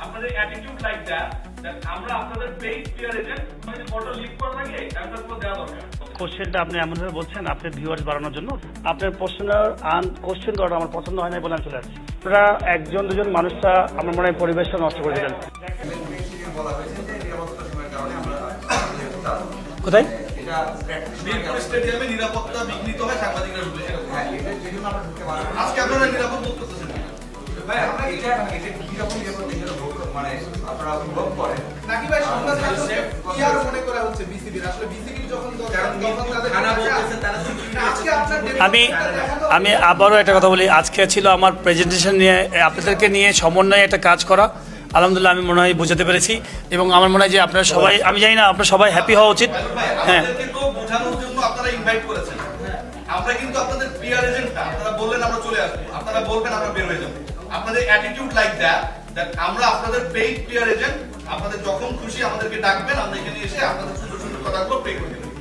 আপনাদের attitude like that আমরা আপনাদের পেইড পিয়ার এজেন্ট মানে ফটো লিভ করার আগে অ্যান্সার করে দেওয়া দরকার। কোশ্চেনটা আপনি এমনভাবে বলছেন আপনার ভিউয়ার্স বাড়ানোর জন্য আপনার প্রশ্নের কোশ্চেন করাটা আমার পছন্দ হয় না বলে আমি চলে আসছি। আপনারা একজন দুজন মানুষটা আমার মনে হয় পরিবেশটা নষ্ট করে দিলেন। কোথায় মিরপুর স্টেডিয়ামে নিরাপত্তা বিঘ্নিত হয় সাংবাদিকরা ঢুকে আজকে আপনারা নিরাপদ বোধ করতেছেন ভাই আমরা এটা কি রকম মানে আপনারা অনুভব করেন নাকি ভাই সংবাদ মাধ্যমকে কি আর মনে করা হচ্ছে বিসিবির আসলে বিসিবির যখন থানা বলতেছে তারা আজকে আপনার আমি আবারও একটা কথা বলি, আজকে ছিল আমার প্রেজেন্টেশন নিয়ে আপনাদেরকে নিয়ে সমন্বয়ে একটা কাজ করা। আলহামদুলিল্লাহ আমি মনে হয় বুঝাতে পেরেছি এবং আমার মনে হয় যে আপনারা সবাই, আমি জানি না আপনারা সবাই হ্যাপি হওয়া উচিত। হ্যাঁ, আমাদেরকে তো বোঝানোর জন্য আপনারা ইনভাইট করেছেন। আমরা কিন্তু আপনাদের পিয়ার এজেন্ট না। আপনারা বললেন আমরা চলে আসবো, আপনারা বলবেন আমরা বের হয়ে যাবো। আপনাদের অ্যাটিটিউড লাইক দ্যাট আমরা আপনাদের পেইড পিয়ার এজেন্ট। আপনাদের যখন খুশি আমাদেরকে ডাকবেন, আমরা এখানে এসে আপনাদের সুন্দর সুন্দর কথাগুলো পে করে দেবেন।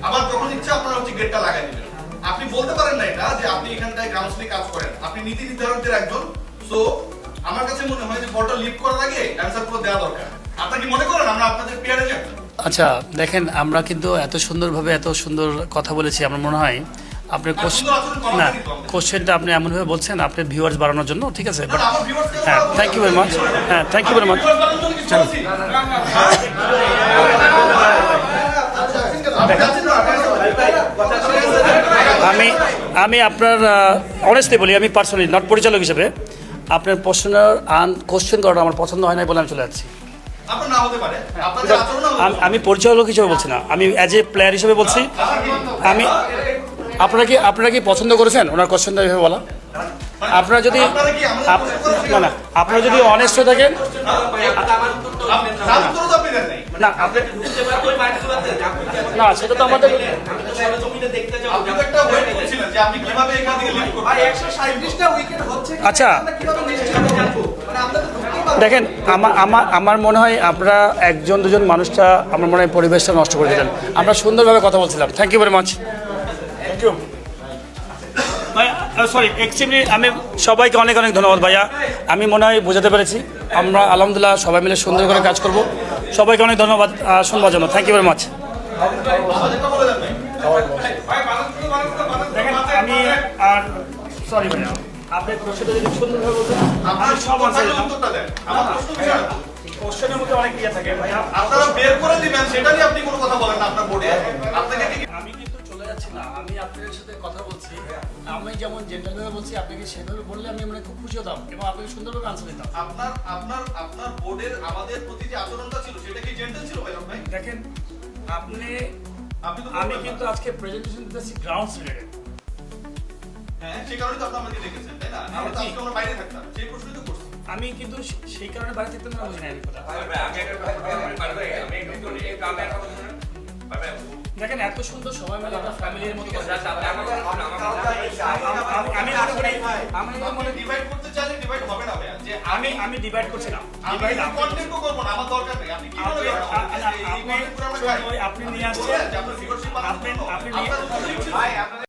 আবার যখন ইচ্ছা আপনারা হচ্ছে গেটটা লাগাই দিবেন। আপনি বলতে পারেন না এটা যে আপনি এখানটায় গ্রাউন্ডস নিয়ে কাজ করেন, আপনি নীতি নির্ধারকদের একজন। সো আমার কাছে মনে হয় যে ফটো লিভ করার আগে অ্যানসার করে দেওয়া দরকার। আপনারা কি মনে করেন আমরা আপনাদের পিয়ার এজেন্ট? আচ্ছা দেখেন, আমরা কিন্তু এত সুন্দরভাবে এত সুন্দর কথা বলেছি। আমার মনে হয় আপনার না কোশ্চেনটা আপনি এমনভাবে বলছেন আপনার ভিউয়ার্স বাড়ানোর জন্য, ঠিক আছে? বাট হ্যাঁ, থ্যাংক ইউ ভেরি মাচ। হ্যাঁ, থ্যাংক ইউ ভেরি মাচ। আমি আপনার অনেস্টলি বলি, আমি পার্সোনালি নট পরিচালক হিসেবে আপনার প্রশ্নের কোশ্চেন করাটা আমার পছন্দ হয় না বলে আমি চলে যাচ্ছি। আমি পরিচালক হিসেবে বলছি না, আমি অ্যাজ এ প্লেয়ার হিসেবে বলছি। আমি আপনারা কি পছন্দ করেছেন ওনার কোশ্চেনটা এভাবে বলা? আপনারা যদি না না আপনারা যদি অনেস্ট হয়ে থাকেন না না সেটা তো আমাদের আচ্ছা দেখেন, আমার মনে হয় আপনারা একজন দুজন মানুষটা আমার মনে হয় পরিবেশটা নষ্ট করে দিলেন। আমরা সুন্দরভাবে কথা বলছিলাম। Thank you very much. Thank you sorry, extremely আমি সবাইকে অনেক অনেক ধন্যবাদ ভাইয়া। আমি মনে হয় বোঝাতে পেরেছি। আমরা আলহামদুলিল্লাহ সবাই মিলে সুন্দর করে কাজ করব। সবাইকে অনেক ধন্যবাদ শুনবার জন্য। Thank you very much. দেখেন আমি আর সরি ভাইয়া, আপনি প্রশ্নটা যদি সুন্দরভাবে বলতেন আমি সব আনসার দিতাম। কোশ্চেনের মধ্যে অনেক ইয়ে থাকে ভাইয়া, আপনারা বের করে দিবেন সেটা নিয়ে আপনি কোনো কথা বলেন না আপনার বোর্ডে। আপনাকে আমি কিন্তু চলে যাচ্ছি না, আমি আপনাদের সাথে কথা বলছি। আমি যেমন জেন্টালভাবে বলছি আপনাকে সেভাবে বললে আমি মনে খুব খুশি হতাম এবং আপনাকে সুন্দরভাবে আনসার দিতাম। আপনার বোর্ডের আমাদের প্রতি যে আচরণটা ছিল সেটা কি জেন্টাল ছিল ভাই? দেখেন আমি কিন্তু আজকে প্রেজেন্টেশন দিতেছি গ্রাউন্ডস রিলেটেড। হ্যাঁ, সেই কারণে তো আপনি আমাকে ডেকেছেন, তাই না? আমরা তো আজকে আমরা বাইরে থাকতাম, সেই প্রশ্নই তো করছি। আমি কিন্তু সেই কারণে বাইরে থাকতাম না, বুঝি না এই কথা। দেখেন এত সুন্দর সবাই মিলে একটা ফ্যামিলির মতো কথা। আমি আপনি ডিভাইড করতে চাইলে ডিভাইড হবে না ভাইয়া। যে আমি ডিভাইড করছি না, আমি কন্টেন্টও করব না, আমার দরকার নেই। আপনি কি বলবেন? আপনি নিয়ে আসছেন, আপনার ভিউয়ারশিপ আপনি